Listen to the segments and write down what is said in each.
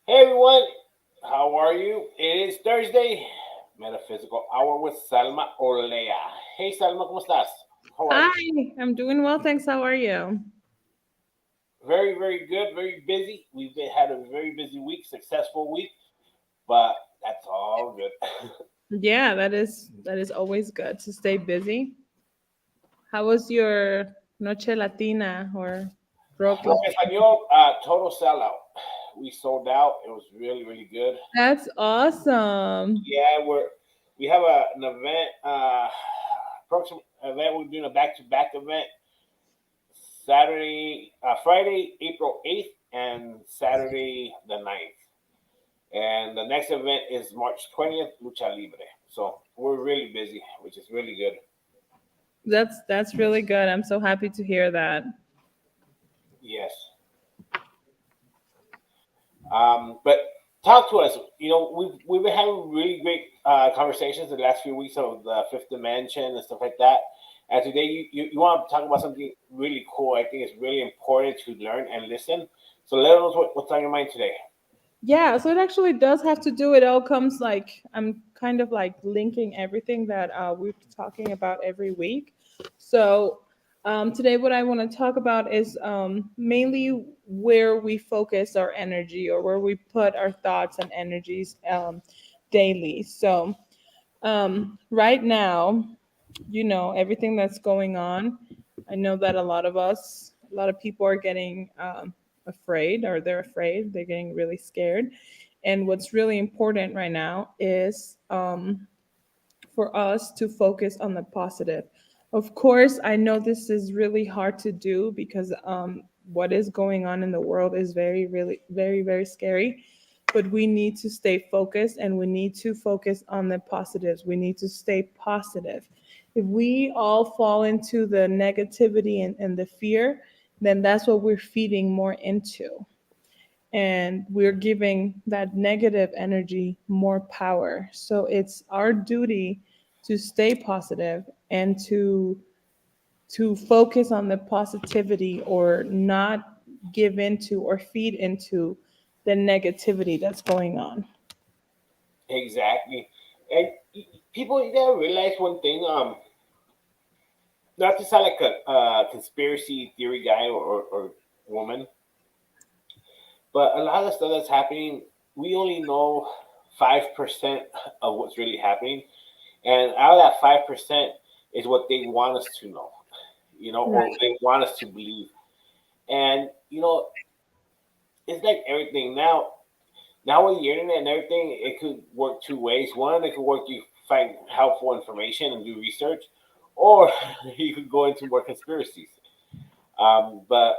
Hey everyone, how are you? It is Thursday, Metaphysical Hour with Salma Olea. Hey Salma, ¿cómo estás? How are you? Hi, I'm doing well, thanks. How are you? Very, very good, very busy. Had a very busy week, successful week, but that's all good. Yeah, that is always good to stay busy. How was your noche latina or rock Lo que latina? salió, total sellout. We sold out. It was really, really good. That's awesome. Yeah, we have an event, approximate event. We're doing a back-to-back event Friday, April 8th, and Saturday the 9th. And the next event is March 20th, Lucha Libre. So we're really busy, which is really good. That's really good. I'm so happy to hear that. Yes. But talk to us. We've been having really great conversations in the last few weeks of the fifth dimension and stuff like that. And today you want to talk about something really cool. I think it's really important to learn and listen. So let us know what's on your mind today. Yeah, so it actually does have to do. It all comes like I'm kind of like linking everything that we're talking about every week. So today, what I want to talk about is mainly where we focus our energy or where we put our thoughts and energies daily. So right now, everything that's going on. I know that a lot of people are getting afraid, or they're afraid, they're getting really scared. And what's really important right now is for us to focus on the positive. Of course, I know this is really hard to do because what is going on in the world is very, really, very, very scary. But we need to stay focused and we need to focus on the positives. We need to stay positive. If we all fall into the negativity and the fear, then that's what we're feeding more into, and we're giving that negative energy more power. So it's our duty to stay positive and to focus on the positivity, or not give into or feed into the negativity that's going on. Exactly. And people you gotta realize one thing. Not to sound like a conspiracy theory guy or woman, but a lot of the stuff that's happening, we only know 5% of what's really happening, and out of that 5% is what they want us to know, or Right. they want us to believe. And it's like everything now. Now with the internet and everything, it could work two ways. One, it could work you find helpful information and do research, or you could go into more conspiracies. But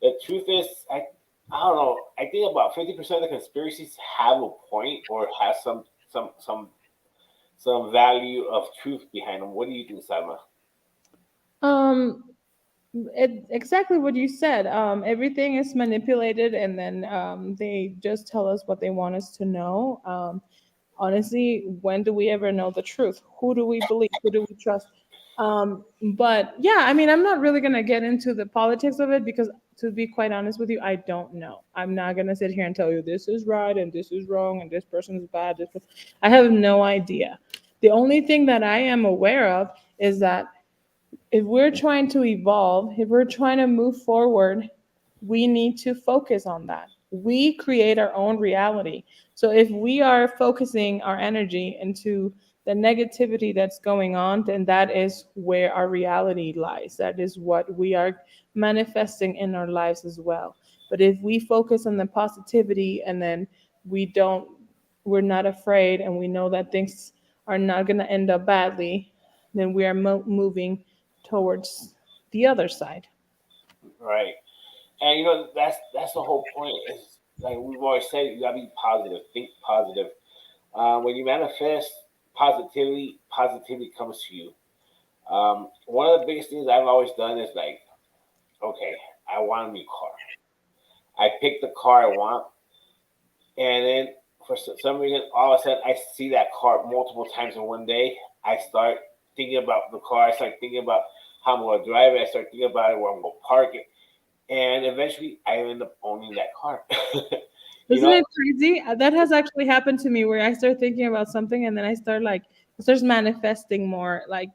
the truth is, I don't know. I think about 50% of the conspiracies have a point or have some value of truth behind them. What do you think, Salma? um exactly what you said. Everything is manipulated, and then they just tell us what they want us to know. Honestly, when do we ever know the truth? Who do we believe? Who do we trust? But yeah, I mean, I'm not really gonna get into the politics of it because, to be quite honest with you, I don't know. I'm not gonna sit here and tell you this is right and this is wrong and this person is bad. I have no idea. The only thing that I am aware of is that if we're trying to evolve, if we're trying to move forward, we need to focus on that. We create our own reality. So if we are focusing our energy into the negativity that's going on, then that is where our reality lies. That is what we are manifesting in our lives as well. But if we focus on the positivity, and then we don't, we're not afraid, and we know that things are not going to end up badly, then we are moving towards the other side. Right. And that's the whole point. Is like we've always said, you gotta be positive, think positive. When you manifest positivity comes to you. One of the biggest things I've always done is like, okay, I want a new car. I pick the car I want, and then for some reason, all of a sudden, I see that car multiple times in one day. I start thinking about the car. I start thinking about how I'm going to drive it. I start thinking about it, where I'm going to park it. and eventually I end up owning that car. you Isn't know, it crazy? That has actually happened to me where I start thinking about something and then I start like it starts manifesting more. Like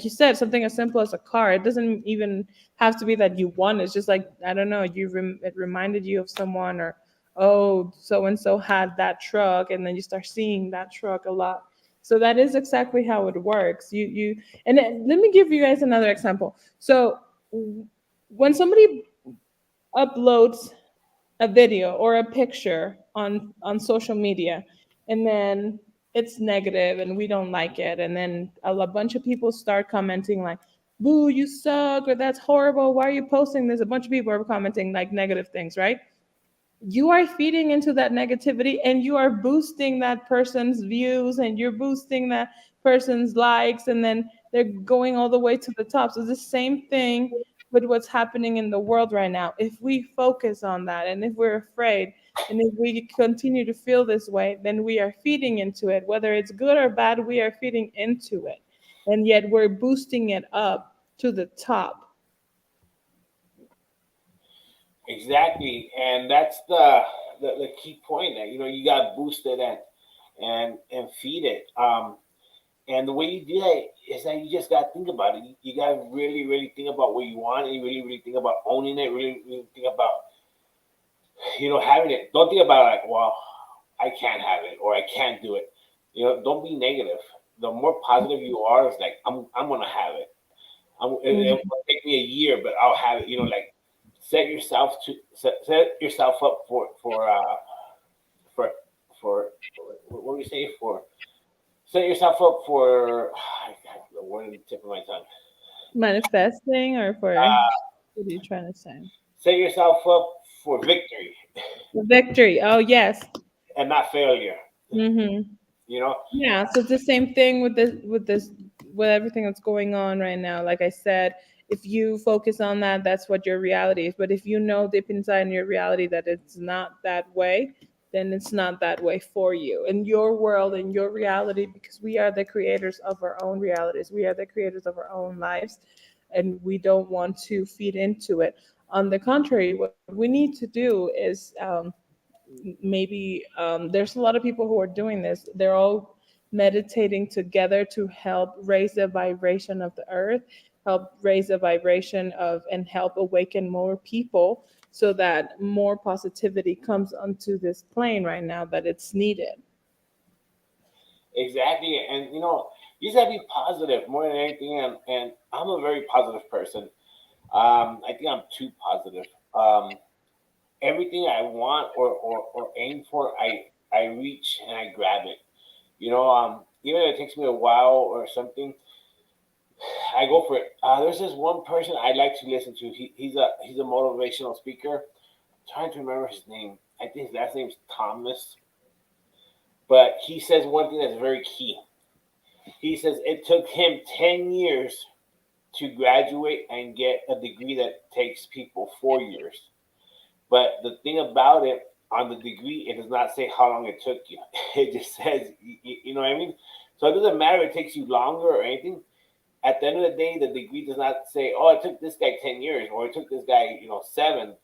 you said, something as simple as a car. It doesn't even have to be that you won. It's just like I don't know. It reminded you of someone, or oh, so and so had that truck, and then you start seeing that truck a lot. So that is exactly how it works. You and then, let me give you guys another example. So when somebody uploads a video or a picture on social media, and then it's negative and we don't like it, and then bunch of people start commenting like, boo, you suck, or that's horrible, why are you posting this? A bunch of people are commenting like negative things, right? You are feeding into that negativity and you are boosting that person's views and you're boosting that person's likes, and then they're going all the way to the top. So the same thing with what's happening in the world right now. If we focus on that and if we're afraid and if we continue to feel this way, then we are feeding into it. Whether it's good or bad, we are feeding into it. And yet we're boosting it up to the top. exactly, and that's the key point. That you got to boost it and feed it. And the way you do that is that you just got to think about it. You got to really, really think about what you want, and you really, really think about owning it. Really, really think about having it. Don't think about like, well, I can't have it or I can't do it. Don't be negative. The more positive you are, it's like I'm gonna have it. It Mhm. will take me a year, but I'll have it. Like set yourself up for for what do we say for set yourself up for I have the word on the tip of my tongue. Manifesting, or for what are you trying to say? Set yourself up for victory The victory. Oh, yes. and not failure. Mm-hmm. You know, Yeah, so it's the same thing with everything that's going on right now. Like I said, if you focus on that, that's what your reality is. But if you know deep inside in your reality that it's not that way, then it's not that way for you in your world, in your reality, because we are the creators of our own realities. We are the creators of our own lives, and we don't want to feed into it. On the contrary, what we need to do is maybe there's a lot of people who are doing this. They're all meditating together to help raise the vibration of the earth, help raise the vibration of, and help awaken more people so that more positivity comes onto this plane right now that it's needed. exactly. And you just gotta be positive more than anything. And I'm a very positive person. I think I'm too positive. Everything I want or aim for, I reach and I grab it. Even if it takes me a while or something, I go for it. There's this one person I like to listen to. He's a motivational speaker. I'm trying to remember his name. I think his last name's Thomas. But he says one thing that's very key. He says it took him 10 years to graduate and get a degree that takes people 4 years. But the thing about it, on the degree, it does not say how long it took you. It just says, you know what I mean? So it doesn't matter if it takes you longer or anything. At the end of the day, the degree does not say, oh, it took this guy 10 years or it took this guy, 7.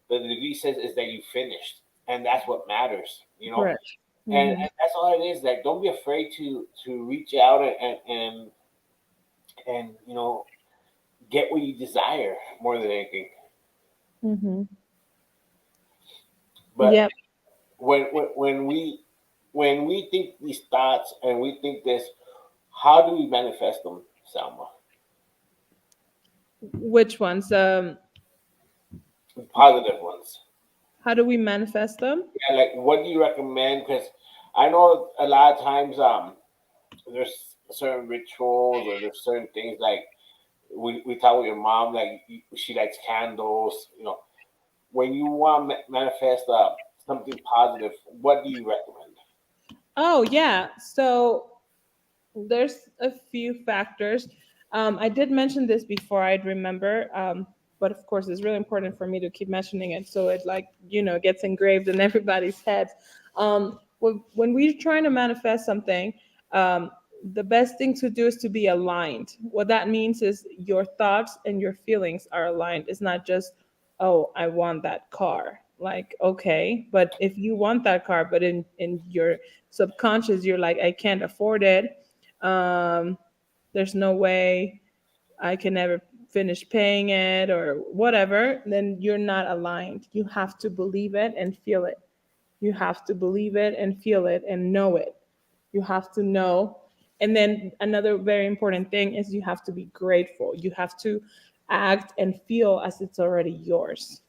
But the degree says is that you finished. And that's what matters. Correct. And, Hmm. and that's all it is. Like, don't be afraid to reach out and get what you desire more than anything. Hmm. But Yep. when we think these thoughts and we think this, how do we manifest them, Salma? Which ones? Positive ones. How do we manifest them? Yeah, like what do you recommend? Because I know a lot of times there's certain rituals or there's certain things like we talk with your mom like she likes candles. When you want to manifest something positive, what do you recommend? Oh, yeah. So there's a few factors. I did mention this before, I'd remember, but of course, it's really important for me to keep mentioning it so it like gets engraved in everybody's heads. When we're trying to manifest something, the best thing to do is to be aligned. What that means is your thoughts and your feelings are aligned. It's not just oh, I want that car. Like, okay, but if you want that car, but in your subconscious you're like, I can't afford it. Um, there's no way I can never finish paying it or whatever, then you're not aligned. You have to believe it and feel it. You have to believe it and feel it and know it. You have to know. And then another very important thing is you have to be grateful. You have to act and feel as it's already yours.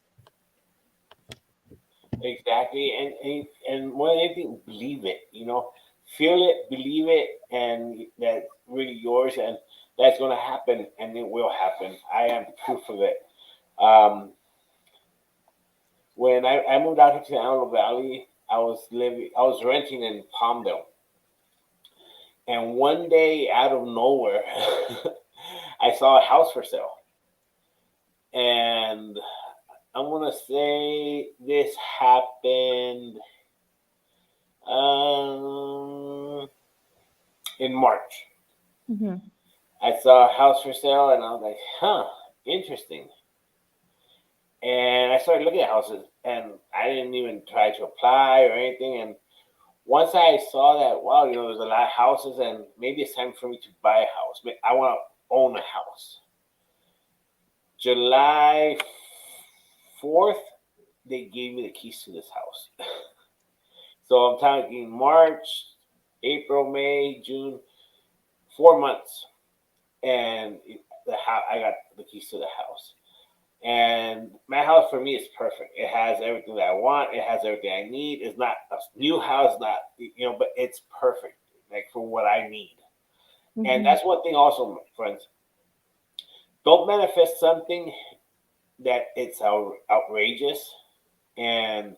Exactly, and more than anything, believe it. Feel it, believe it, and that's really yours, and that's going to happen, and it will happen. I am proof of it. Um, when I moved out here to the Antelope Valley, I was renting in Palmdale, and one day out of nowhere, I saw a house for sale, and I'm gonna say this happened um, in March. Hmm. I saw a house for sale, and I was like, "Huh, interesting." And I started looking at houses, and I didn't even try to apply or anything. And once I saw that, wow, there's a lot of houses, and maybe it's time for me to buy a house. I want to own a house. July 4th, they gave me the keys to this house. So I'm talking March, April, May, June, 4 months, and I got the keys to the house. And my house for me is perfect. It has everything that I want. It has everything I need. It's not a new house, not but it's perfect, like for what I need. And Hmm. that's one thing also, friends. Don't manifest something that it's outrageous and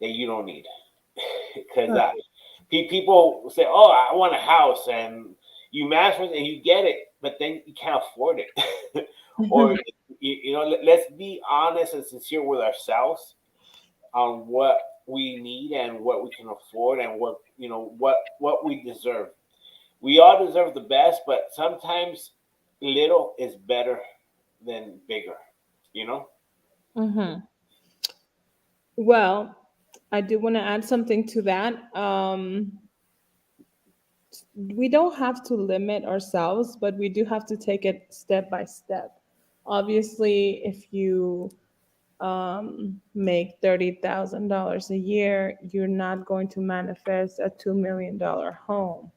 that you don't need, because Right. people say, "Oh, I want a house," and you manifest and you get it, but then you can't afford it, or let's be honest and sincere with ourselves on what we need and what we can afford and what we deserve. We all deserve the best, but sometimes little is better than bigger. You know. Hmm. Well, I do want to add something to that. We don't have to limit ourselves, but we do have to take it step by step. Obviously, if you make $30,000 a year, you're not going to manifest a $2 million home.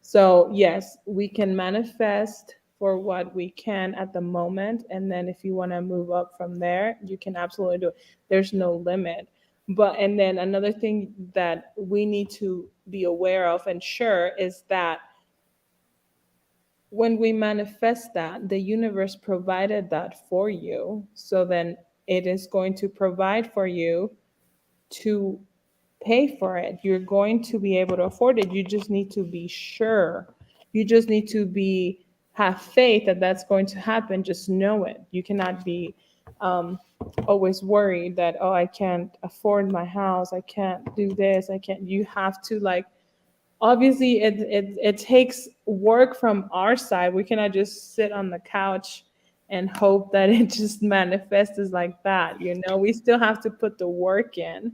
So, yes, we can manifest for what we can at the moment. And then if you want to move up from there, you can absolutely do it. There's no limit. But, and then another thing that we need to be aware of and sure is that when we manifest that, the universe provided that for you. So then it is going to provide for you to pay for it. You're going to be able to afford it. You just need to be sure. You just need to be have faith that that's going to happen. Just know it. You cannot be um, always worried that, oh, I can't afford my house. I can't do this. I can't. You have to like. Obviously, it takes work from our side. We cannot just sit on the couch and hope that it just manifests like that. We still have to put the work in,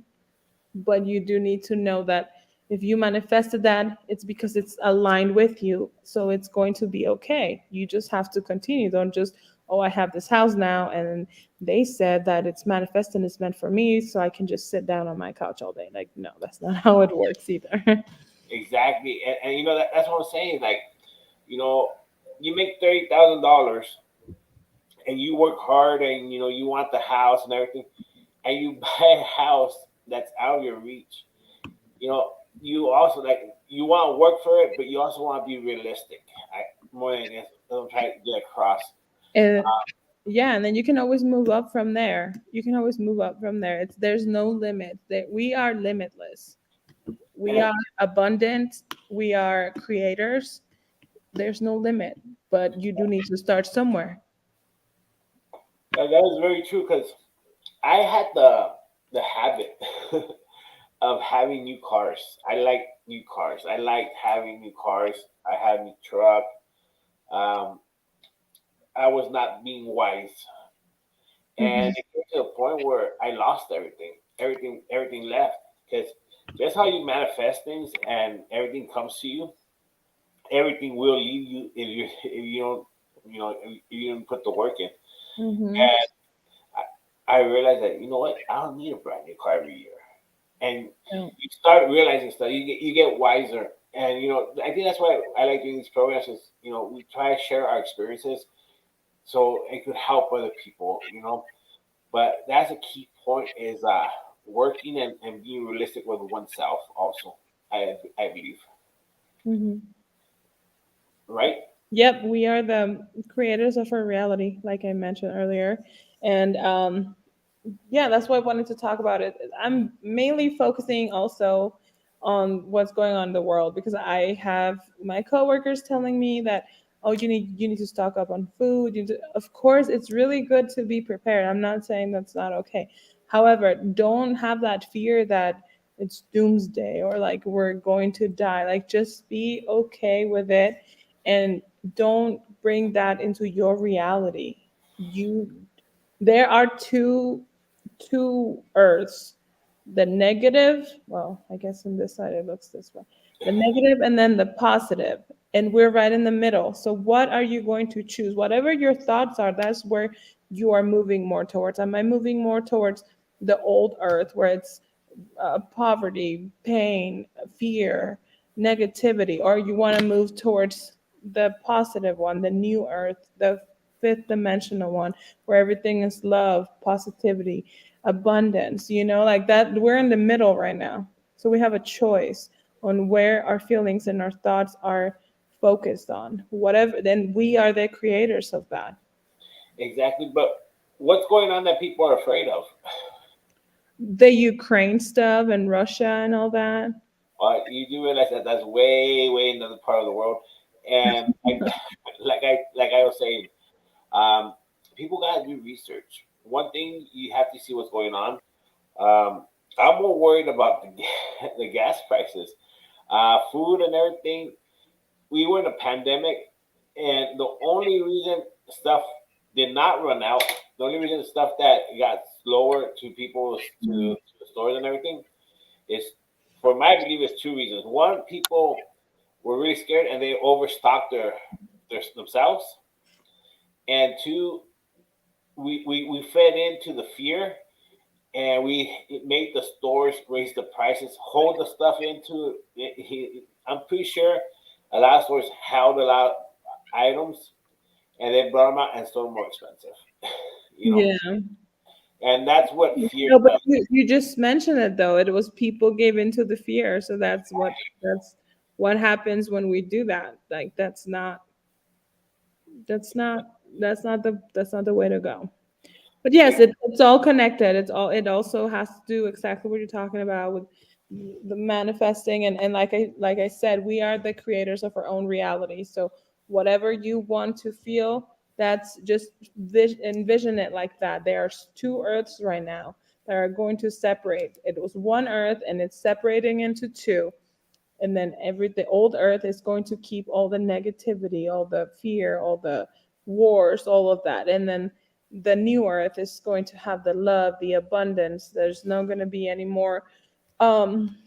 but you do need to know that if you manifested that, it's because it's aligned with you. So it's going to be okay. You just have to continue. Don't just, oh, I have this house now, and they said that it's manifest and it's meant for me, so I can just sit down on my couch all day. Like, no, that's not how it works either. Exactly, and that's what I'm saying. Like, you know, you make $30,000 and you work hard, and you want the house and everything, and you buy a house that's out of your reach. You know, you also like you want to work for it, but you also want to be realistic. More than this, I'm trying to get across. And yeah, and then you can always move up from there. You can always move up from there. There's no limit. That we are limitless. We And are abundant. We are creators. There's no limit, but you do need to start somewhere. that is very true because I had the habit of having new cars. I like new cars. I like having new cars. I had a new truck. Um, I was not being wise, and Hmm. it came to a point where I lost everything. Everything left. Because just how you manifest things and everything comes to you, everything will leave you if you don't, if you don't put the work in. Mm-hmm. And I realized that, you know what, I don't need a brand new car every year. And No. you start realizing stuff. You get wiser. And I think that's why I like doing these programs. Is we try to share our experiences so it could help other people. But that's a key point is working and being realistic with oneself also. I believe, Mm-hmm. right? Yep, we are the creators of our reality, like I mentioned earlier. And yeah, that's why I wanted to talk about it. I'm mainly focusing also on what's going on in the world because I have my coworkers telling me that, oh, you need to stock up on food. Of course, it's really good to be prepared. I'm not saying that's not okay. However, don't have that fear that it's doomsday or like we're going to die. Like just be okay with it and don't bring that into your reality. You There are two earths. The negative, well, I guess on this side it looks this way. The negative and then the positive. And we're right in the middle. So what are you going to choose? Whatever your thoughts are, that's where you are moving more towards. Am I moving more towards the old earth where it's poverty, pain, fear, negativity, or you want to move towards the positive one, the new earth, the fifth dimensional one, where everything is love, positivity, abundance, like that. We're in the middle right now. So we have a choice on where our feelings and our thoughts are focused on. Whatever, then we are the creators of that. Exactly. But what's going on that people are afraid of? The Ukraine stuff and Russia and all that. You do realize that that's way, way another part of the world, and like I was saying, um, people gotta do research. One thing you have to see what's going on. Um, I'm more worried about the the gas prices, food and everything. We were in a pandemic, and the only reason stuff did not run out, the only reason stuff that got slower to people to the stores and everything is, for my belief, is two reasons. One, people were really scared and they overstocked their themselves, and two, we fed into the fear and we made the stores raise the prices, hold the stuff into it. I'm pretty sure a lot of stores held a lot of items and they brought them out and sold them more expensive. you know, Yeah. and that's what fear No, but does. you just mentioned it though. It was people gave into the fear. So that's what happens when we do that. Like that's not the way to go. But yes, it's all connected. It also has to do exactly what you're talking about with the manifesting and like I said, we are the creators of our own reality. So whatever you want to feel, that's just envision it like that. There are two earths right now that are going to separate. It was one earth and it's separating into two, and then the old earth is going to keep all the negativity, all the fear, all the wars, all of that, and then the new earth is going to have the love, the abundance. There's not going to be any more um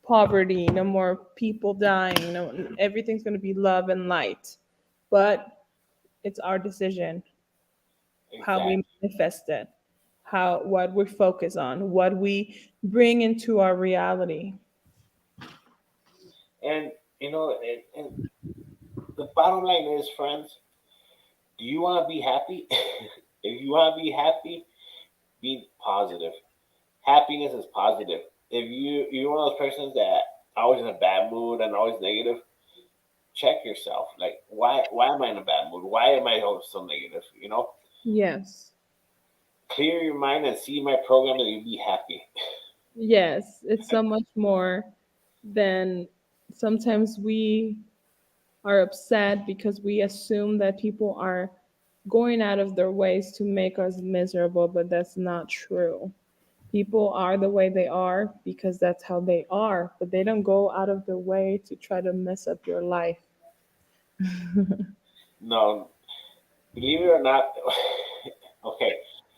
poverty, no more people dying, no, everything's going to be love and light. But it's our decision how we Exactly. manifest it, how what we focus on, what we bring into our reality. And and the bottom line is, friends, do you want to be happy? If you want to be happy, be positive. Happiness is positive. If you're one of those persons that always in a bad mood and always negative, check yourself. Like, why am I in a bad mood? Why am I always so negative? Yes. Clear your mind and see my program, and you'll be happy. Yes, it's so much more than sometimes we are upset because we assume that people are going out of their ways to make us miserable, but that's not true. People are the way they are because that's how they are, but they don't go out of their way to try to mess up your life. No, believe it or not, okay.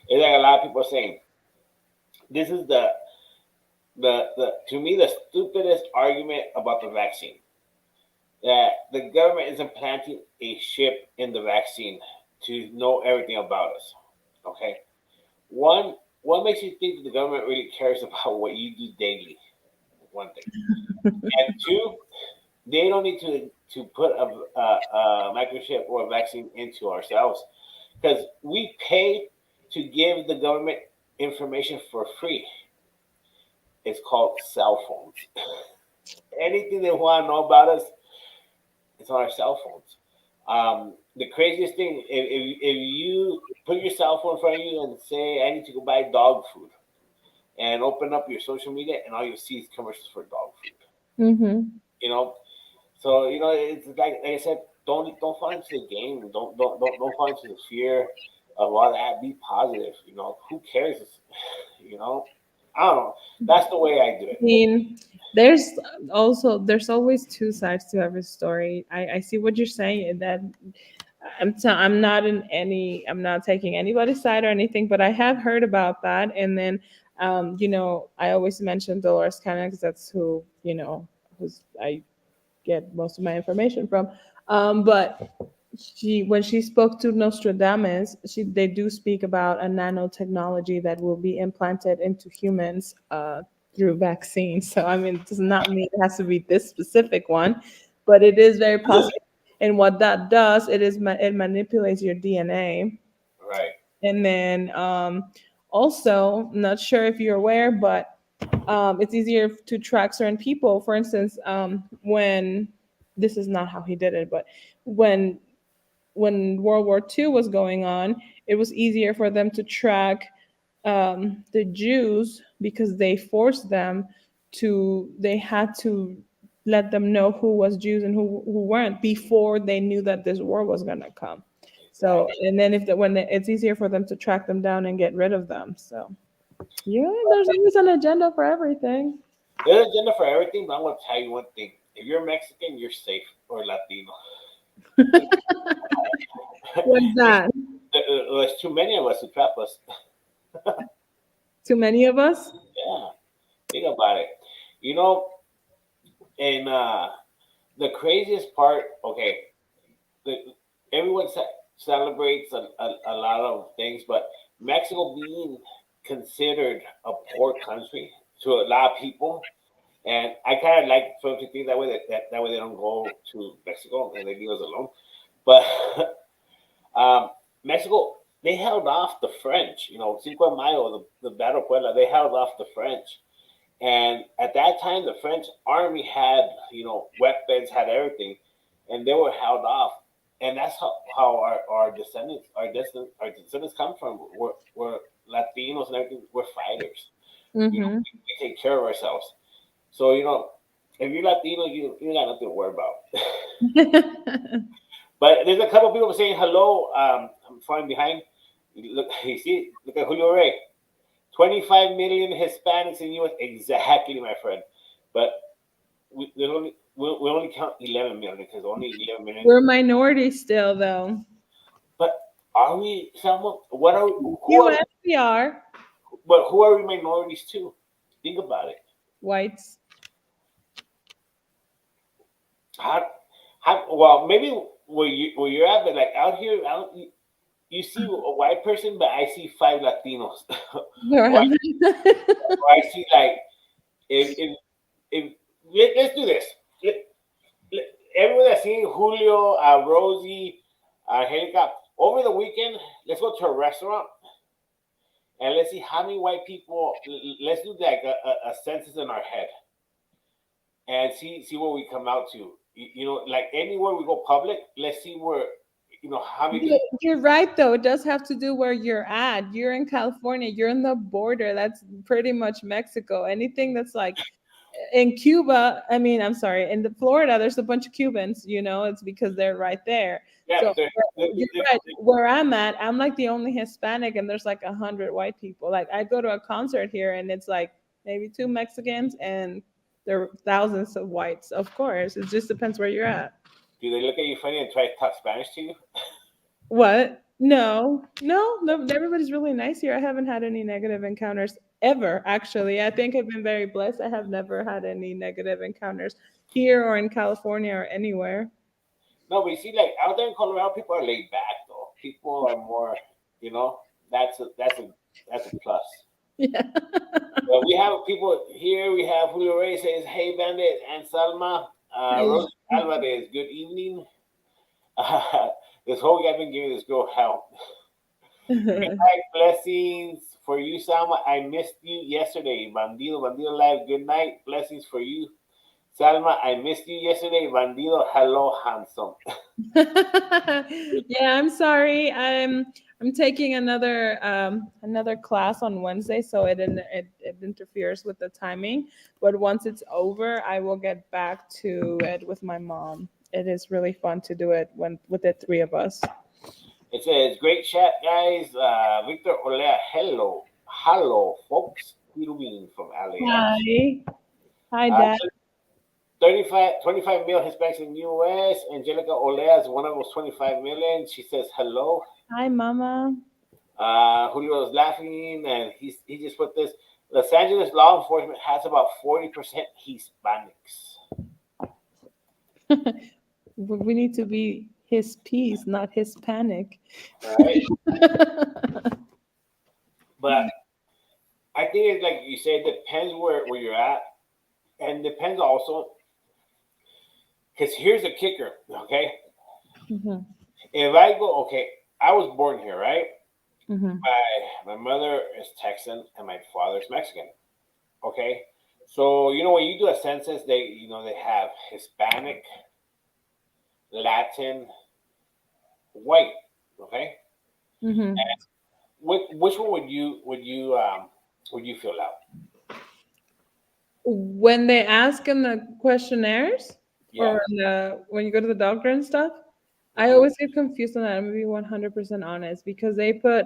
It's like a lot of people are saying this is the to me the stupidest argument about the vaccine, that the government is implanting a chip in the vaccine to know everything about us. Okay, one, what makes you think that the government really cares about what you do daily? One thing, and two, they don't need to put a microchip or a vaccine into ourselves because we pay to give the government information for free. It's called cell phones. Anything they want to know about us, it's on our cell phones. The craziest thing, if you put your cell phone in front of you and say, I need to go buy dog food, and open up your social media, and all you see is commercials for dog food. Mm-hmm. You know, so it's like I said, don't fall into the game. Don't fall into the fear of all that. Be positive. Who cares? You know, I don't know. That's the way I do it. Mean, there's there's always two sides to every story. I see what you're saying, and that I'm not in any, I'm not taking anybody's side or anything, but I have heard about that. And then I always mention Dolores Cannon because that's who, who's I get most of my information from. But when she spoke to Nostradamus, they do speak about a nanotechnology that will be implanted into humans through vaccines. So I mean, it does not mean it has to be this specific one, but it is very possible. And what that does, it manipulates your DNA. Right. And then also, not sure if you're aware, but it's easier to track certain people. For instance, when this is not how he did it, but when World War II was going on, it was easier for them to track the Jews because they forced them they had to let them know who was Jews and who weren't before they knew that this war was going to come. So, Exactly. and then it's easier for them to track them down and get rid of them. So, yeah, there's always an agenda for everything. There's an agenda for everything, but I'm gonna tell you one thing: if you're Mexican, you're safe, or Latino. What's that? There's too many of us to trap us. Too many of us? Yeah, think about it. You know, and the craziest part. Okay, the, everyone celebrates a lot of things, but Mexico being considered a poor country to a lot of people, and I kind of like for them to think that way, that way they don't go to Mexico and they leave us alone. But um, Mexico, they held off the French. Cinco de Mayo, the Battle of Puebla, they held off the French. And at that time, the French army had, weapons, had everything, and they were held off. And that's how our descendants come from. We're Latinos and everything. We're fighters. Mm-hmm. We take care of ourselves. So if you're Latino, you got nothing to worry about. But there's a couple of people saying hello. I'm falling behind. Look, you see, look at Julio Ray. 25 million Hispanics in U.S. Exactly, my friend. But we only count 11 million because only 11 million. We're minorities still, though. But are we someone? What are who are? US, we are But who are we minorities to? Think about it. whites. How? Well, maybe where you're at, but like out here, you see a white person, but I see five Latinos. or, Right. or I see like if let's do this. Let- Everyone that's seeing Julio, Rosie, Angelica over the weekend, let's go to a restaurant and let's see how many white people. Let's do like a census in our head and see what we come out to. Like anywhere we go public, let's see where how many people. You're right, though. It does have to do where you're at. You're in California. You're in the border. That's pretty much Mexico. Anything that's like in Cuba, I mean, I'm sorry, in the Florida, there's a bunch of Cubans. It's because they're right there. Yeah, So but you're right. Where I'm at, I'm like the only Hispanic, and there's like 100 white people. Like I go to a concert here, and it's like maybe two Mexicans, and there are thousands of whites. Of course, it just depends where you're at. do they look at you funny and try to talk Spanish to you? What? No, no, no, everybody's really nice here. I haven't had any negative encounters ever, actually. I think I've been very blessed. I have never had any negative encounters here or in California or anywhere. No, but you see, like out there in Colorado, people are laid back though. People are more, you know, that's a plus. Yeah. But we have people here. We have Julio Reyes says, "Hey, Bandit and Salma." Hey. Rose Alvarez, good evening. This whole guy been giving this girl hell. Night blessings for you, Salma. I missed you yesterday. Bandido, Bandido Live. Good night. Blessings for you, Salma. I missed you yesterday. Bandido, hello, handsome. Yeah, I'm sorry. I'm taking another class on Wednesday, so it interferes with the timing. But once it's over, I will get back to it with my mom. It is really fun to do it when with the three of us. It says, great chat, guys. Victor Olea, hello. Hello, folks. Irving from LAX. Hi. Hi, Uh, Dad. 25 million Hispanics in the US. Angelica Olea is one of those 25 million. She says hello. Hi, Mama. Julio is laughing, and he just put this. Los Angeles law enforcement has about 40% Hispanics. We need to be his piece, not Hispanic. Right? But I think it's like you said, it depends where you're at. And depends also, because here's the kicker, okay? Mhm, If I go, okay, I was born here, right? mhm. My mother is Texan and my father is Mexican. Okay, so when you do a census, they have Hispanic, Latin, white. Okay, Mhm. which one would you fill out? When they ask in the questionnaires Yeah. or when you go to the doctor and stuff, I Hmm. always get confused on that. I'm gonna be 100% honest because they put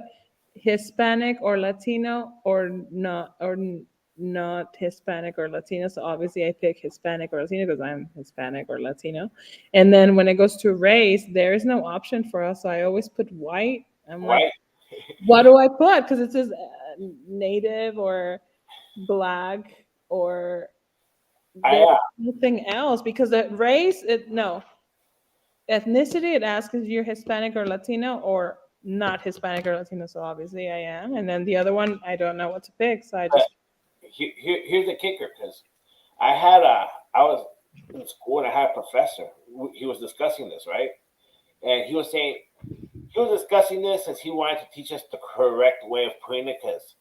Hispanic or Latino or not Hispanic or Latino. So obviously I pick Hispanic or Latino because I'm Hispanic or Latino. And then when it goes to race, there is no option for us. So I always put white. I'm like, White. what do I put? Because it says native or black or I there's nothing else because the race it no ethnicity it asks if you're Hispanic or Latino or not Hispanic or Latino. So obviously I am, and then the other one I don't know what to pick, so I but just here's the kicker, because I was in school and I had a professor. He was discussing this, right? And he was discussing this as he wanted to teach us the correct way of putting it, because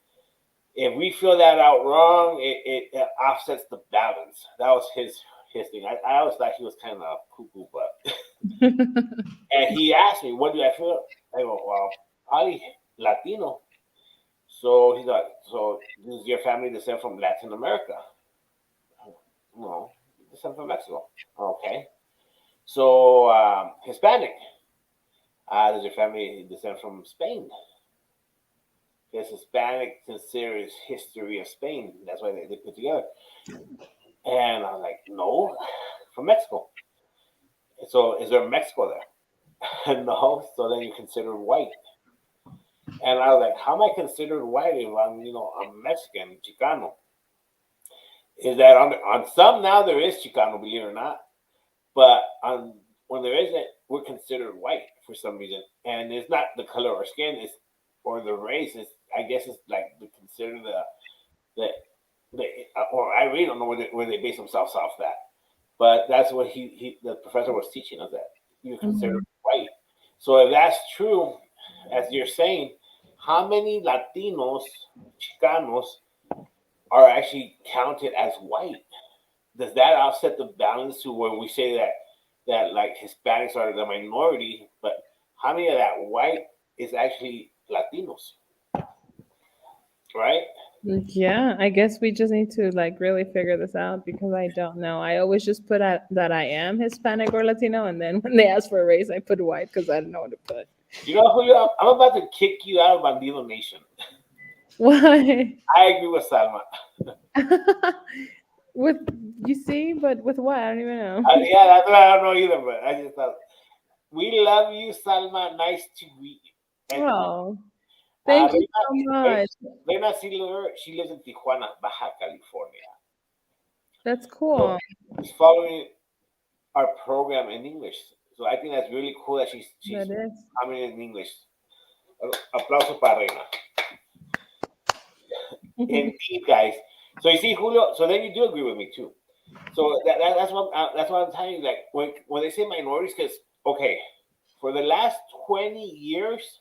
if we fill that out wrong, it offsets the balance. That was his thing. I always thought he was kind of cuckoo, but and he asked me, "What do I feel?" I go, "Well, probably Latino." So he's like, "So does your family descend from Latin America?" No, descend from Mexico. Okay. So Hispanic. Does your family descend from Spain? Because Hispanic considers history of Spain. That's why they put together. And I was like, no, from Mexico. So is there Mexico there? No. So then you consider white. And I was like, how am I considered white if I'm Mexican, Chicano? Is that on some now there is Chicano, believe it or not, but on when there isn't, we're considered white for some reason, and it's not the color of our skin, it's or the race. It's I guess it's like they consider the or I really don't know where they base themselves off that. But that's what the professor was teaching us, that you're considered Mhm. white. So if that's true, as you're saying, how many Latinos, Chicanos are actually counted as white? Does that offset the balance to where we say that like Hispanics are the minority, but how many of that white is actually Latinos, right? Yeah, I guess we just need to like really figure this out because I don't know. I always just put out that I am Hispanic or Latino, and then when they ask for a race, I put white because I don't know what to put. Julio, I'm about to kick you out of Bandido Nation. Why? I agree with Salma. With you see, but with what? I don't even know. Yeah, that's what I don't know either, but I just thought we love you, Salma. Nice to meet you. And, Oh, thank you Reina, so much. Reina Silver, she lives in Tijuana, Baja California. That's So cool. she's following our program in English. So I think that's really cool that she's That is. coming in English. Aplauso para Reina. Indeed, guys. So you see, Julio. So then you do agree with me too. So that's what I'm telling you. Like when they say minorities, because okay, for the last 20 years,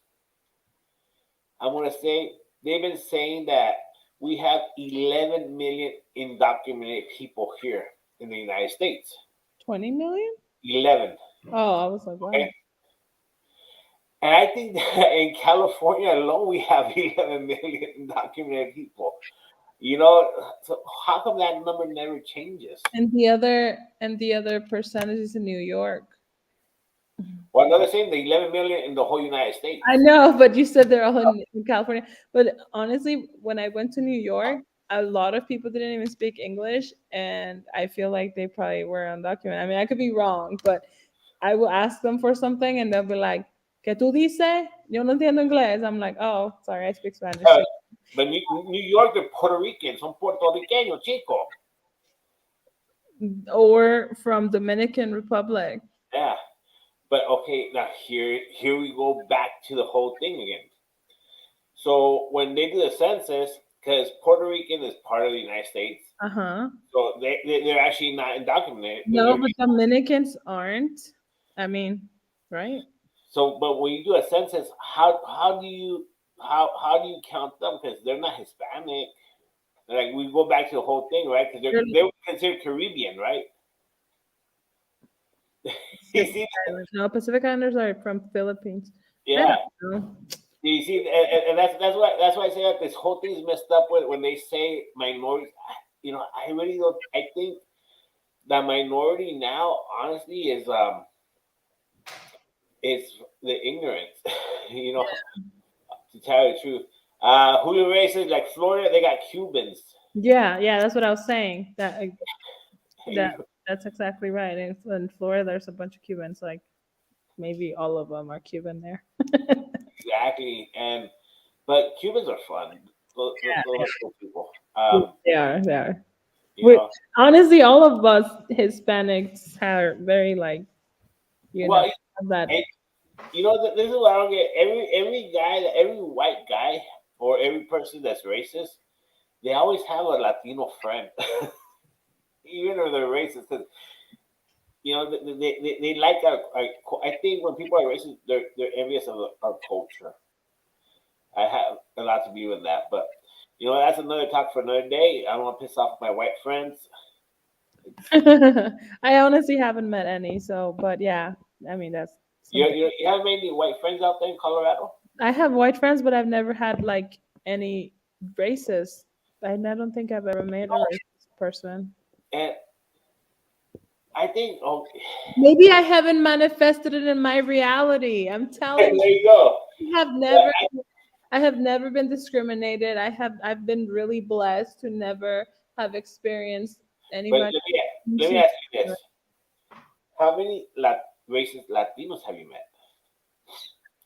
I'm gonna say they've been saying that we have 11 million undocumented people here in the United States. 20 million? 11. Oh, I was like, Okay, wow. and I think that in California alone we have 11 million undocumented people. You know, so how come that number never changes? And the other percentages in New York. Well, another thing, the 11 million in the whole United I States. know, but you said they're all in California. But honestly, when I went to New York, a lot of people didn't even speak English, and I feel like they probably were undocumented. I mean, I could be wrong, but I will ask them for something, and they'll be like, "¿Qué tú dices? Yo no entiendo inglés." I'm like, "Oh, sorry, I speak Spanish Uh, too." but New York, they're Puerto Ricans, son puertorriqueños, chico. Or from Dominican Republic. Yeah, but okay, now here we go back to the whole thing again. So when they do the census, because Puerto Rican is part of the United States, Uh huh. so they're actually not undocumented. No, but Dominicans aren't. I mean, right? So, but when you do a census, how do you count them? Because they're not Hispanic. Like we go back to the whole thing, right? Because They're they're considered Caribbean, right? You Pacific see, Islanders. No, Pacific Islanders are from Philippines. I yeah. don't know. You see, and that's why I say that this whole thing is messed up when they say minority. You know, I really don't. I think that minority now, honestly, is the ignorance. You know, to tell you the truth. Julio Reyes says like Florida, they got Cubans. Yeah, yeah, that's what I was saying. That You- that's exactly right. And in Florida, there's a bunch of Cubans. Like maybe all of them are Cuban there. exactly, and but Cubans are fun. Those are cool people. Yeah, they are. They are. You Which know, honestly, all of us Hispanics are very like you know well, have that. and you know, this is what I don't get. Every guy, every white guy, or every person that's racist, they always have a Latino friend, even if they're racist. Because you know, they like our. I think when people are racist, they're envious of our culture. I have a lot to do with that, but you know, that's another talk for another day. I don't want to piss off my white friends. I honestly haven't met any, so but yeah, I mean that's something. You haven't made any white friends out there in Colorado, I have white friends, but I've never had like any racist. I don't think I've ever met a racist person. and I think oh, Maybe I haven't manifested it in my reality. I'm there telling you go. you, But I have never been discriminated. I've been really blessed to never have experienced but anybody. let me ask you this: how many racist Latinos have you met?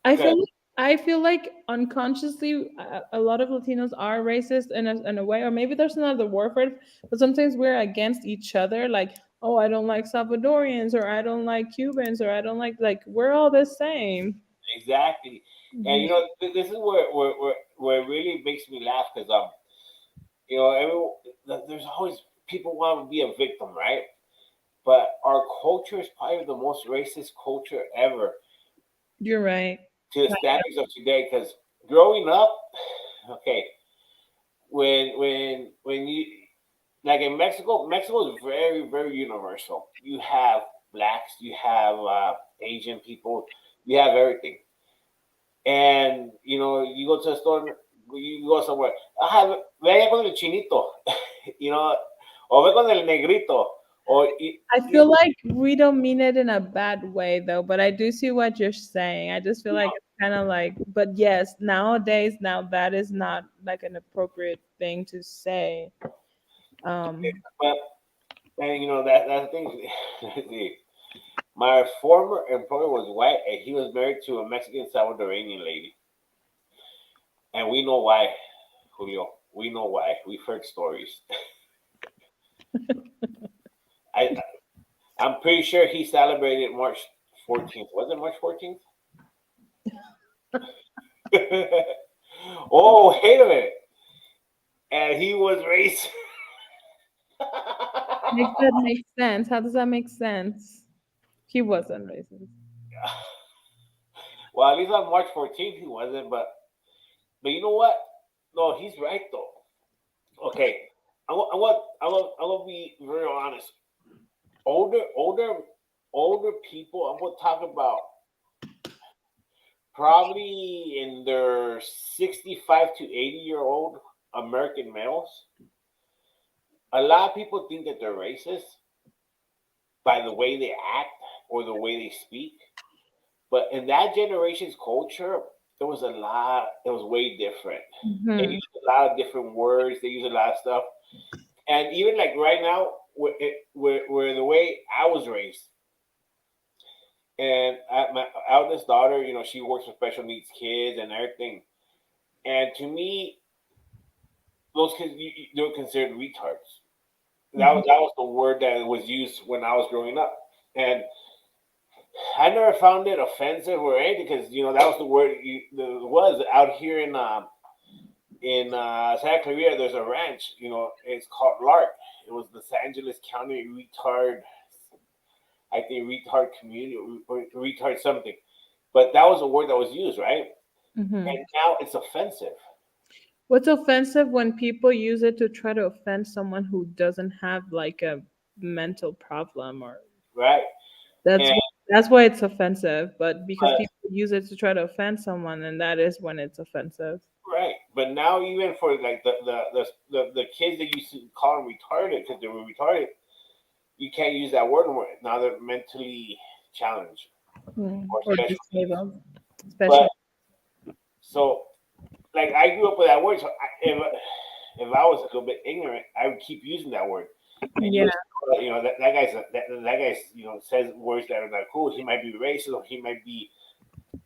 I Because feel I feel like unconsciously a lot of Latinos are racist in a way, or maybe there's another word for it. But sometimes we're against each other. Like, oh, I don't like Salvadorians, or I don't like Cubans, or I don't like we're all the same. exactly, and Mhm. you know, this is where it really makes me laugh because you know, there's always people want to be a victim, right? But our culture is probably the most racist culture ever You're right. to the standards of today. Because growing up, okay, when you like in Mexico, Mexico is very universal. You have blacks, you have Asian people, you have everything. And you know, you go to a store, you go somewhere. Ve allá con el chinito, you know, o ve con el negrito, or I feel like we don't mean it in a bad way though, but I do see what you're saying. I just feel you like know, it's kind of like, but yes, nowadays now that is not like an appropriate thing to say. Um, but and you know that's the thing. See, my former employer was white, and he was married to a Mexican Salvadorian lady. and we know why, Julio. We know why. We've heard stories. I I'm pretty sure he celebrated March 14th. Was it March 14th? Oh, wait a minute. And he was racist. Makes that make sense? How does that make sense? He wasn't racist. Well, at least on March 14th he wasn't, but you know what? No, he's right though. Okay, I want to be very honest. Older, older, older people. I'm going to talk about probably in their 65 to 80-year-old American males. A lot of people think that they're racist by the way they act or the way they speak. But in that generation's culture, there was a lot. It was way different. They Hmm. used a lot of different words. They used a lot of stuff. And even like right now, where the way I was raised, and my eldest daughter, she works with special needs kids and everything. And to me, those kids, they were considered retards. Hmm. That was the word that was used when I was growing up, and I never found it offensive or anything because that was the word that was out here in Santa Clarita. There's a ranch, it's called Lark. It was Los Angeles County retard, I think retard community or retard something, but that was a word that was used, right? Hmm. And now it's offensive, What's offensive when people use it to try to offend someone who doesn't have like a mental problem, or right? that's And that's why it's offensive. But because but people use it to try to offend someone, and that is when it's offensive. right, but now even for like the kids that used to call them retarded because they were retarded, you can't use that word anymore. Now they're mentally challenged Mm. or Or special needs. disabled, But especially. so, like, I grew up with that word. So if I was a little bit ignorant, I would keep using that word. And Yeah. that guy's that guy's says words that are not cool. He might be racist or he might be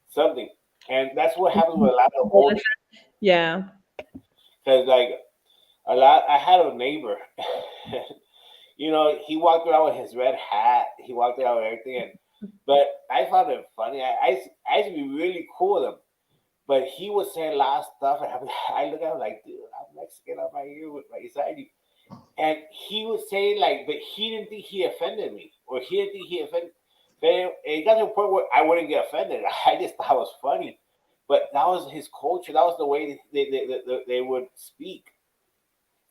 something. And that's what happens with a lot of older. Yeah. Because like a lot, I had a neighbor. He walked around with his red hat. He walked around with everything. But I found it funny. I used to be really cool with him. But he was saying a lot of stuff, and I look at him like, dude, I'm Mexican. I'm right here with my side. And he was saying like, but he didn't think he offended me, or he didn't think he offended. But it got to a point where I wouldn't get offended. I just thought it was funny. But that was his culture. That was the way they would speak.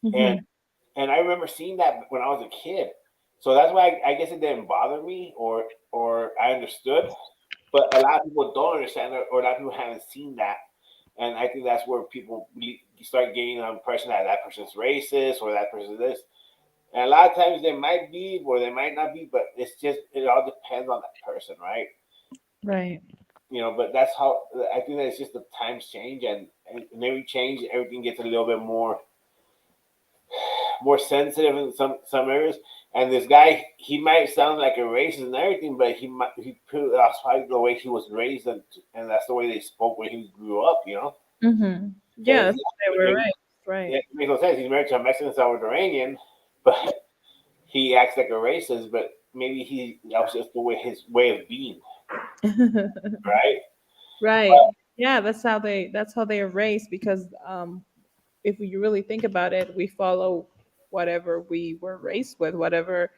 And Hmm. and I remember seeing that when I was a kid. So that's why I guess it didn't bother me, or I understood. But a lot of people don't understand it, or a lot of people haven't seen that. And I think that's where people start getting the impression that that person's racist or that person's this. And a lot of times they might be or they might not be, but it all depends on that person, right? Right. But that's how I think that it's just the times change, and every change, everything gets a little bit more sensitive in some areas. And this guy, he might sound like a racist and everything, but that's probably the way he was raised, and that's the way they spoke when he grew up. Hmm. Because Yes, they were right. Right. it makes no sense. He's married to a Mexican Salvadorian, but he acts like a racist. But maybe that was just the way his way of being, right? Right. But Yeah, that's how they are raised because if you really think about it, we follow whatever we were raised with, whatever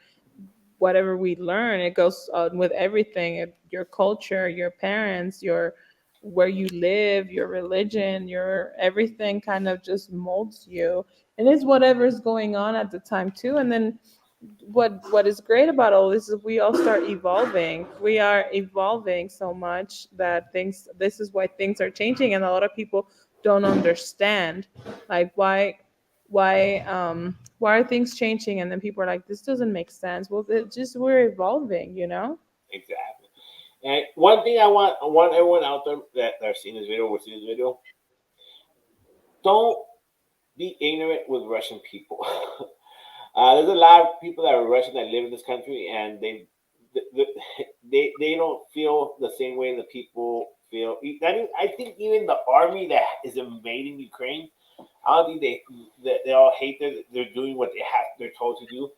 we learn. It goes on with everything. Your culture, your parents, your where you live, your religion, your everything kind of just molds you. And it's whatever's going on at the time too. And then what is great about all this is we all start evolving. We are evolving so much that things this is why things are changing, and a lot of people don't understand like why are things changing, and then people are like, this doesn't make sense. Well, it just we're evolving. exactly. And one thing I want everyone out there that are seeing this video, or seeing this video, don't be ignorant with Russian people. There's a lot of people that are Russian that live in this country, and they don't feel the same way that people feel. I think even the army that is invading Ukraine, I don't think they all hate that they're doing what they're told to do.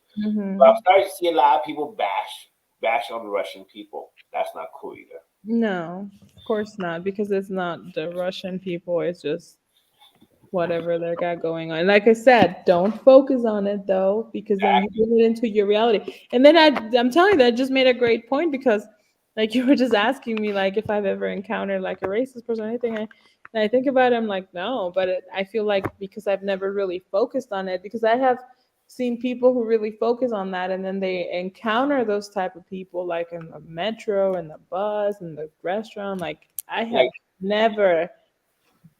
But I'm Hmm. starting to see a lot of people bash on the Russian people. That's not cool either. No, of course not, because it's not the Russian people. It's just whatever they got going on. Like I said, don't focus on it though, because then you Exactly. get it into your reality. And then I'm telling you, that just made a great point because, like, you were just asking me, like, if I've ever encountered like a racist person or anything. And I think about it, I'm like, no, but I feel like because I've never really focused on it, because I have seen people who really focus on that, and then they encounter those type of people, like in the metro, in the bus, in the restaurant. Like, I have Like, never.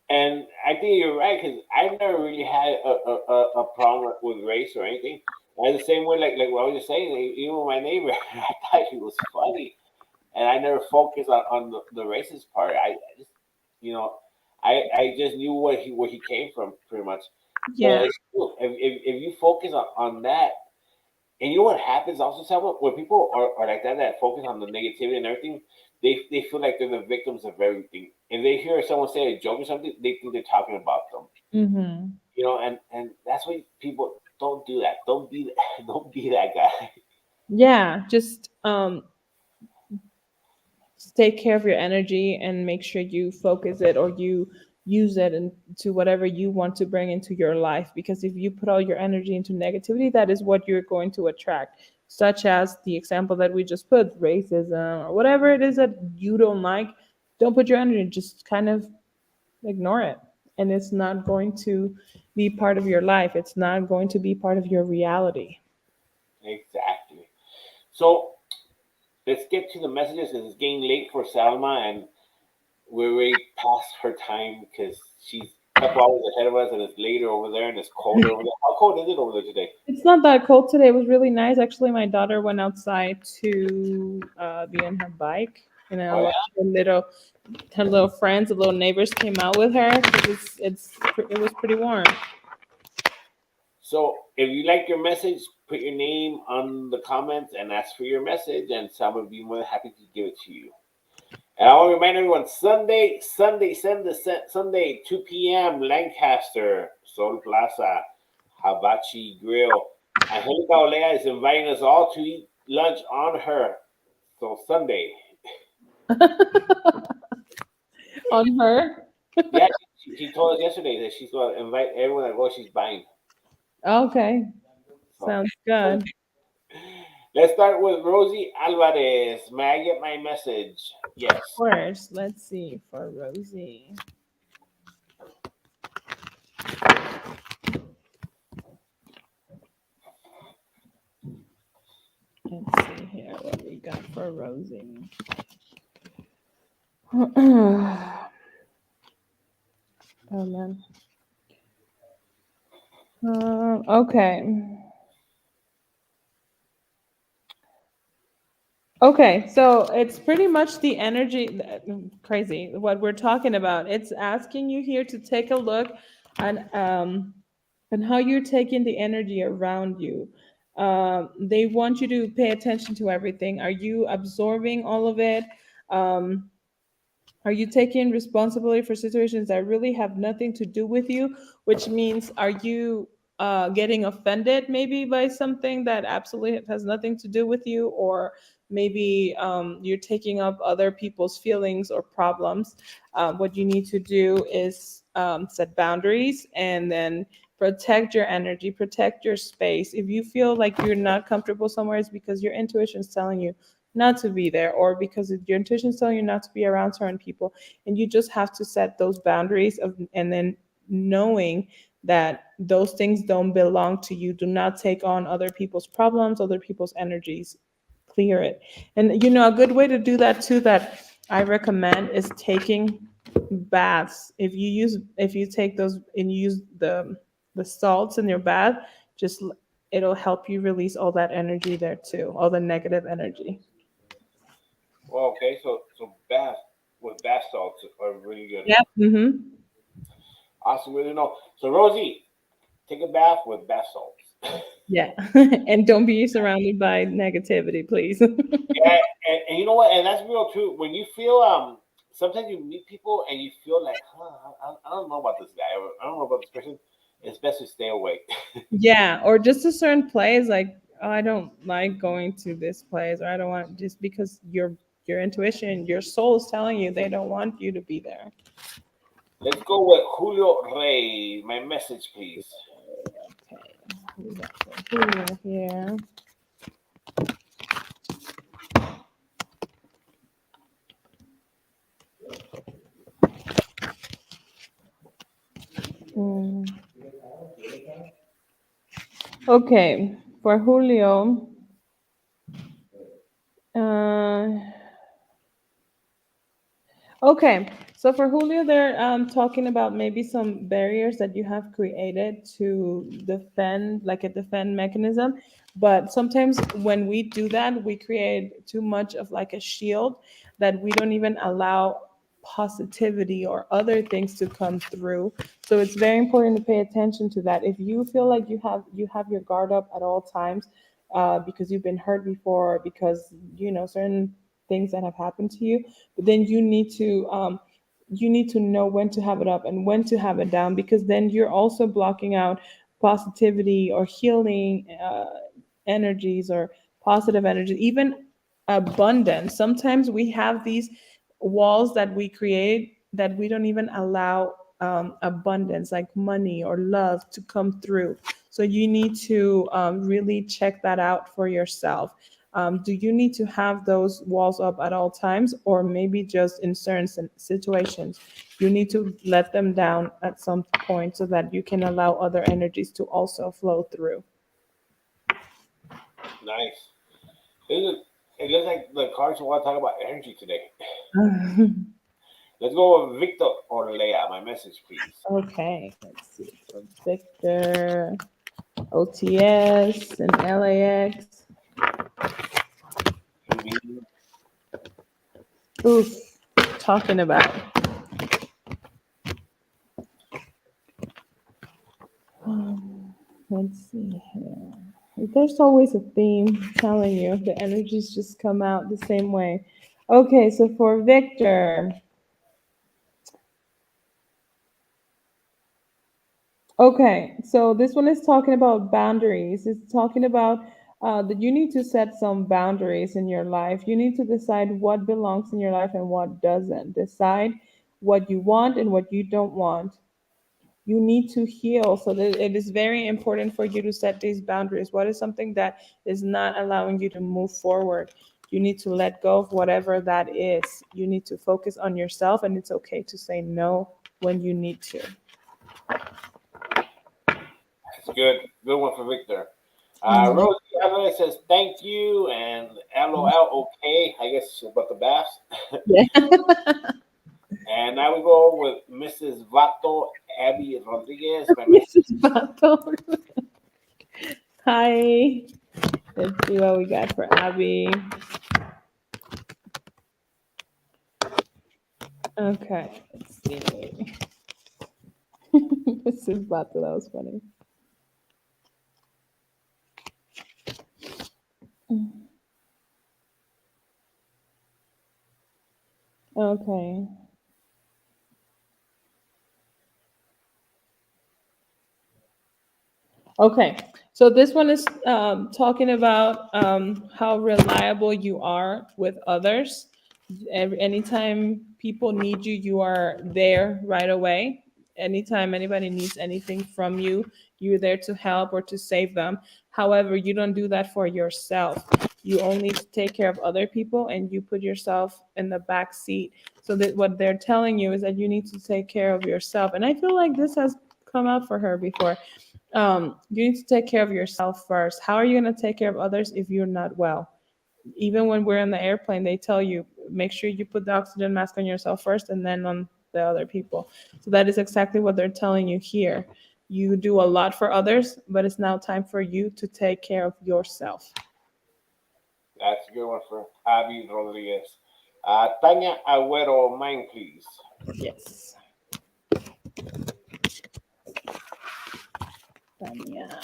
and I think you're right because I've never really had a problem with race or anything. And the same way, like what I was just saying, even with my neighbor, I thought he was funny, and I never focused on the racist part. I just, you know, I just knew where he came from pretty much. But Yeah. it's true. If you focus on that, and you know what happens also, Selma, when people are like that focus on the negativity and everything, they feel like they're the victims of everything. If they hear someone say a joke or something, they think they're talking about them. Hmm. And that's why people don't do that. Don't be don't be that guy. Yeah, just take care of your energy and make sure you focus it, or you use it into whatever you want to bring into your life, because if you put all your energy into negativity, that is what you're going to attract, such as the example that we just put, racism or whatever it is that you don't like. Don't put your energy, just kind of ignore it, and it's not going to be part of your life. It's not going to be part of your reality. Exactly. So let's get to the messages because it's getting late for Salma, and we're way past her time because she's a couple hours ahead of us, and it's later over there, and it's colder over there. How cold is it over there today? It's not that cold today. It was really nice. Actually, my daughter went outside to be on her bike, and a Oh lot yeah. of her little friends, the little neighbors came out with her because it was pretty warm. So if you like your message, put your name on the comments and ask for your message, and someone will be more than happy to give it to you. And I want to remind everyone: Sunday, 2 p.m. Lancaster, Sol Plaza, Hibachi Grill. Angelica Olea is inviting us all to eat lunch on her. So Sunday, On her. yeah, she told us yesterday that she's going to invite everyone that goes. She's buying. Okay, So sounds good. let's start with Rosie Alvarez. May I get my message? Of Yes. course. Let's see for Rosie. Let's see here what we got for Rosie. Oh man. Okay. Okay, so it's pretty much the energy, crazy what we're talking about. It's asking you here to take a look and and how you're taking the energy around you. They want you to pay attention to everything. Are you absorbing all of it? Um, are you taking responsibility for situations that really have nothing to do with you? Which means, are you getting offended maybe by something that absolutely has nothing to do with you? Or maybe you're taking up other people's feelings or problems. What you need to do is set boundaries, and then protect your energy, protect your space. If you feel like you're not comfortable somewhere, it's because your intuition is telling you not to be there, or because your intuition is telling you not to be around certain people, and you just have to set those boundaries of, and then knowing that those things don't belong to you. Do not take on other people's problems, other people's energies. Clear it. And a good way to do that too, that I recommend, is taking baths. If you take those and you use the salts in your bath, just it'll help you release all that energy there too, all the negative energy. Well, okay. So bath with bath salts are really good. Yep. Mm-hmm. Awesome. Really know. So Rosie, take a bath with bath salts. Yeah. And don't be surrounded by negativity, please. Yeah, and you know what? And that's real too. When you feel sometimes you meet people and you feel like, huh, I don't know about this guy, or I don't know about this person. It's best to stay away. Yeah, or just a certain place, like, oh, I don't like going to this place, or I don't want, just because your intuition, your soul is telling you they don't want you to be there. Let's go with Julio Rey. My message, please. Okay, we got the Julio here. Hmm. Okay, for Julio, uh, okay, so for Julio, they're talking about maybe some barriers that you have created to defend, like a defend mechanism. But sometimes when we do that, we create too much of like a shield that we don't even allow positivity or other things to come through. So it's very important to pay attention to that. If you feel like you have your guard up at all times, because you've been hurt before, because certain things that have happened to you, but then you need to know when to have it up and when to have it down, because then you're also blocking out positivity or healing energies, or positive energy, even abundance. Sometimes we have these walls that we create that we don't even allow abundance, like money or love, to come through. So you need to really check that out for yourself. Do you need to have those walls up at all times, or maybe just in certain situations you need to let them down at some point so that you can allow other energies to also flow through? Nice. It looks like the cards want to talk about energy today. Let's go with Victor Orlea. My message, please. Okay, let's see. For Victor, OTS and LAX. Indeed. Oof, talking about. Let's see here. There's always a theme. I'm telling you, the energies just come out the same way. Okay, so for Victor, okay, so this one is talking about boundaries. It's talking about that you need to set some boundaries in your life. You need to decide what belongs in your life and what doesn't. Decide what you want and what you don't want. You need to heal, so that it is very important for you to set these boundaries. What is something that is not allowing you to move forward? You need to let go of whatever that is. You need to focus on yourself, and it's okay to say no when you need to. It's good. Good one for Victor. Mhm. Rosie Alvarez says thank you and LOL. Okay, I guess it's about the baths. Yeah. And now we go with Mrs. Vato Abby Rodriguez. My message. Mrs. Bato. Hi. Let's see what we got for Abby. Okay, let's see. Mrs. Bato, that was funny. Okay. Okay, so this one is talking about how reliable you are with others. Anytime people need you, you are there right away. Anytime anybody needs anything from you, you're there to help or to save them. However, you don't do that for yourself. You only take care of other people, and you put yourself in the back seat. So that what they're telling you is that you need to take care of yourself. And I feel like this has come out for her before. You need to take care of yourself first. How are you going to take care of others if you're not well? Even when we're in the airplane, they tell you, make sure you put the oxygen mask on yourself first and then on the other people. So that is exactly what they're telling you here. You do a lot for others, but it's now time for you to take care of yourself. That's a good one for Abby Rodriguez. Tanya Agüero, mine, please. Yes. Tanya.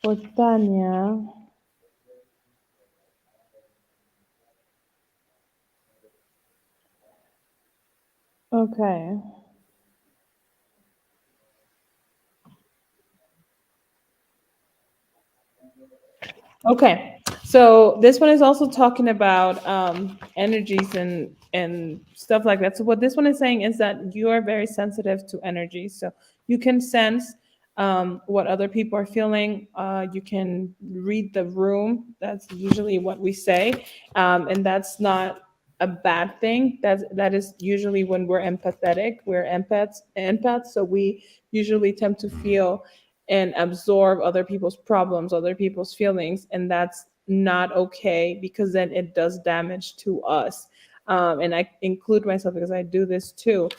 For Tanya. Okay. Okay, so this one is also talking about energies and stuff like that. So what this one is saying is that you are very sensitive to energy, so you can sense what other people are feeling. You can read the room. That's usually what we say, and that's not a bad thing. That is usually when we're empathetic. We're empaths, so we usually tend to feel and absorb other people's problems, other people's feelings, and that's not okay because then it does damage to us. And I include myself because I do this too.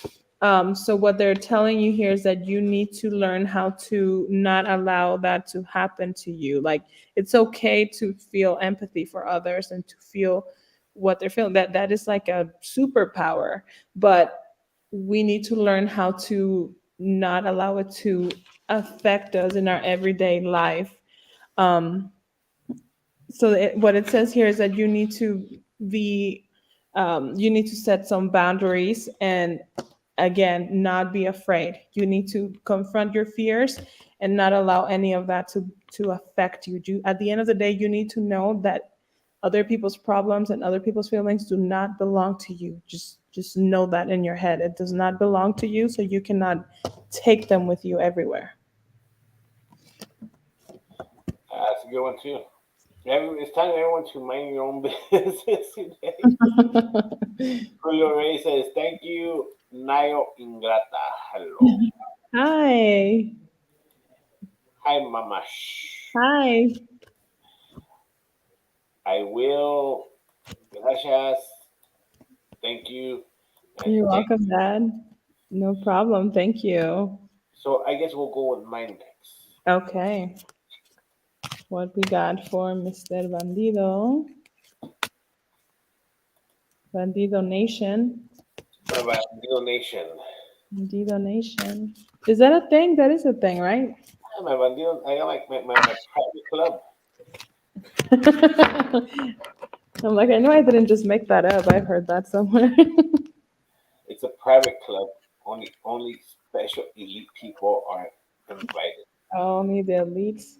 So what they're telling you here is that you need to learn how to not allow that to happen to you. Like it's okay to feel empathy for others and to feel what they're feeling. That is like a superpower, but we need to learn how to not allow it to affect us in our everyday life. Um, what it says here is that you need to be, you need to set some boundaries and again, not be afraid. You need to confront your fears and not allow any of that to affect you. At the end of the day, you need to know that other people's problems and other people's feelings do not belong to you. Just know that in your head. It does not belong to you, so you cannot take them with you everywhere. That's a good one too. It's time everyone to mind your own business today. Julio Rey says, "Thank you, Nayo Ingrata." Hello. Hi. Hi, Mamash. Hi. I will. Gracias. Thank you. And You're thank. welcome, Dad. No problem. Thank you. So I guess we'll go with mine next. Okay. What we got for Mr. Bandido? Bandido Nation. My Bandido Nation. Bandido Nation. Is that a thing? That is a thing, right? Hi, my Bandido. I got like my private club. I'm like, I know I didn't just make that up. I've heard that somewhere. It's a private club. Only special elite people are invited. Only the elites.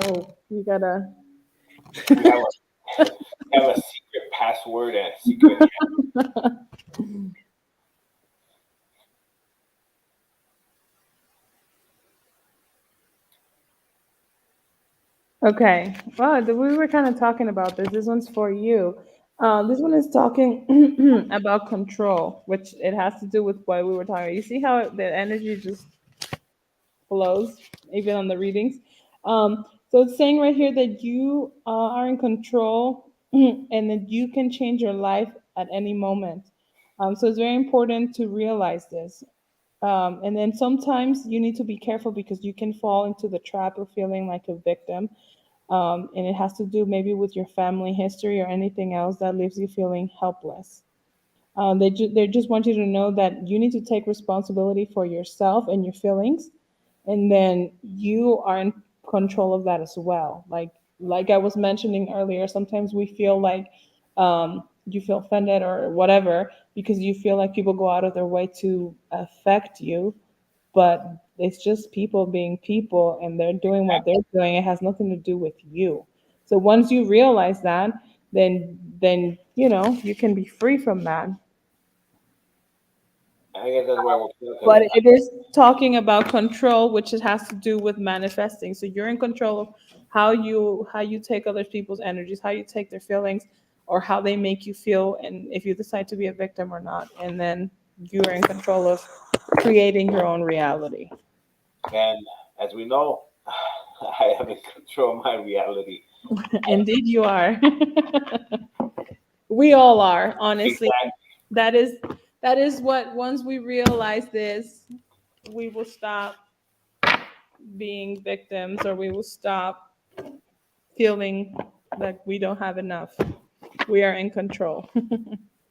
Oh, you gotta. We have a we have a secret password and a secret. Okay. Well, we were kind of talking about this. This one's for you. This one is talking about control, which it has to do with what we were talking about. You see how the energy just flows, even on the readings. So it's saying right here that you are in control and that you can change your life at any moment. So it's very important to realize this. And then sometimes you need to be careful because you can fall into the trap of feeling like a victim. And it has to do maybe with your family history or anything else that leaves you feeling helpless. They just want you to know that you need to take responsibility for yourself and your feelings, and then you are in control of that as well. Like I was mentioning earlier, sometimes we feel like you feel offended or whatever because you feel like people go out of their way to affect you, but it's just people being people and they're doing what they're doing. It has nothing to do with you. So once you realize that, then you can be free from that. I guess that's where we're because But it is talking about control, which it has to do with manifesting. So you're in control of how you take other people's energies, how you take their feelings, or how they make you feel, and if you decide to be a victim or not. And then you are in control of creating your own reality. and as we know, I am in control of my reality. Indeed, you are. We all are, honestly. Exactly. That is what once we realize this, we will stop being victims or we will stop feeling like we don't have enough. We are in control.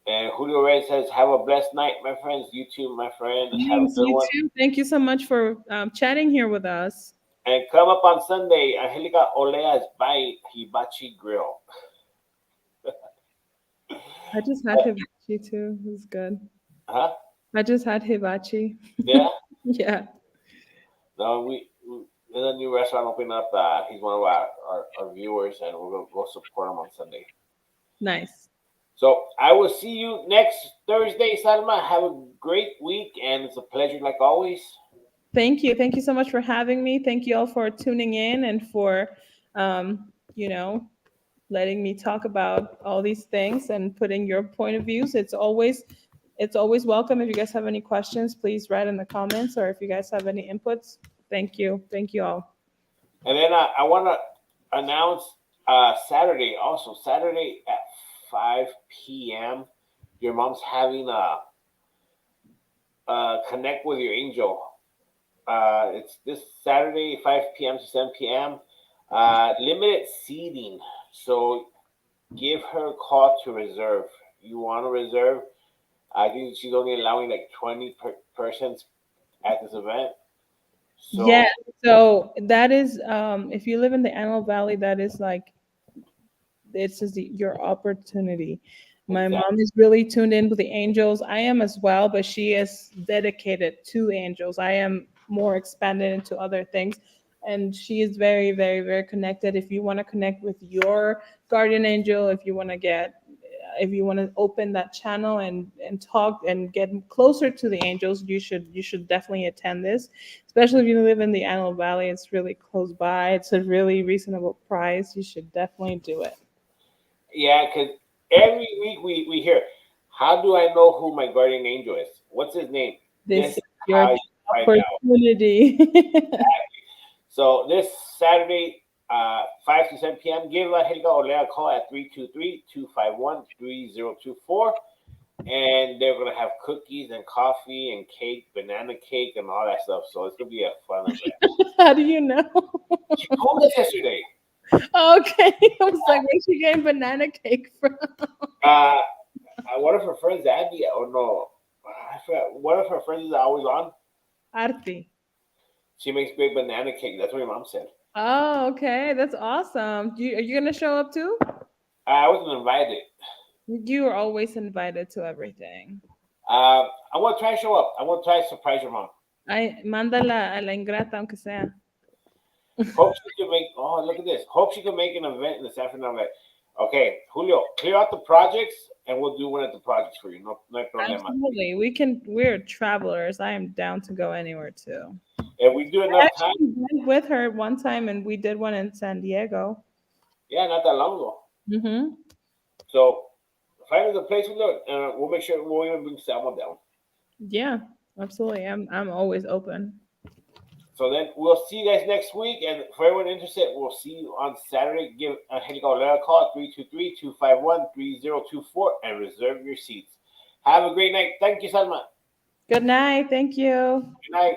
And Julio Reyes says, "Have a blessed night, my friends. You too, my friend. Have a Thanks, good you one. too. Thank you so much for chatting here with us. And come up on Sunday. Angelica Olea's by Hibachi Grill. I just had hibachi too. It was good. Huh? I just had hibachi. Yeah. Yeah. No, there's a new restaurant opening up. He's one of our viewers, and we're gonna go support him on Sunday. Nice. So I will see you next Thursday, Salma. Have a great week, and it's a pleasure like always. Thank you. Thank you so much for having me. Thank you all for tuning in and for, you know, letting me talk about all these things and putting your point of views. It's always welcome. If you guys have any questions, please write in the comments, or if you guys have any inputs. Thank you. Thank you all. And then I want to announce Saturday also. Saturday at 5 p.m. Your mom's having a connect with your angel. It's this Saturday, 5 p.m. to 7 p.m. Limited seating, so give her a call to reserve. You want to reserve? I think she's only allowing like 20 persons at this event. Yeah. So So that is, if you live in the Antelope Valley, that is like this is your opportunity. My mom exactly, is really tuned in with the angels. I am as well, but she is dedicated to angels. I am more expanded into other things. And she is very, very, very connected. If you want to connect with your guardian angel, if you want to open that channel and talk and get closer to the angels, you should definitely attend this. Especially if you live in the Antelope Valley, it's really close by. It's a really reasonable price. You should definitely do it. yeah, because every week we hear, how do I know who my guardian angel is? What's his name? This This is is your how you find out. opportunity. So this Saturday, 5 to 7 p.m., give La Helga Olea a call at 323-251-3024. And they're going to have cookies and coffee and cake, banana cake, and all that stuff. So it's going to be a fun event. How do you know? She told us yesterday. Okay. I was like, where's she getting banana cake from? Uh, one of her friends, Andy, or no, I forgot, one of her friends is always on. Arti. She makes great banana cake. That's what my mom said. Oh, okay. That's awesome. Are you gonna show up too? I wasn't invited. You are always invited to everything. I want to try to show up. I want to try to surprise your mom. Ay, mándala a la ingrata, aunque sea. Hope she can make. Oh, look at this. Hope she can make an event in the San Fernando Valley. Okay, Julio, clear out the projects, and we'll do one of the projects for you. No, no problema. Absolutely. We're travelers. I am down to go anywhere too. If we do I enough time, actually went with her one time and we did one in San Diego. yeah, not that long ago. Mm-hmm. So find us a place, Julio, and we'll make sure we'll even bring Salma down. Yeah, absolutely. I'm always open. So then we'll see you guys next week. And for everyone interested, we'll see you on Saturday. Give Angelica Olea a call at 323-251-3024 and reserve your seats. Have a great night. Thank you, Salma. Good night. Thank you. Good night.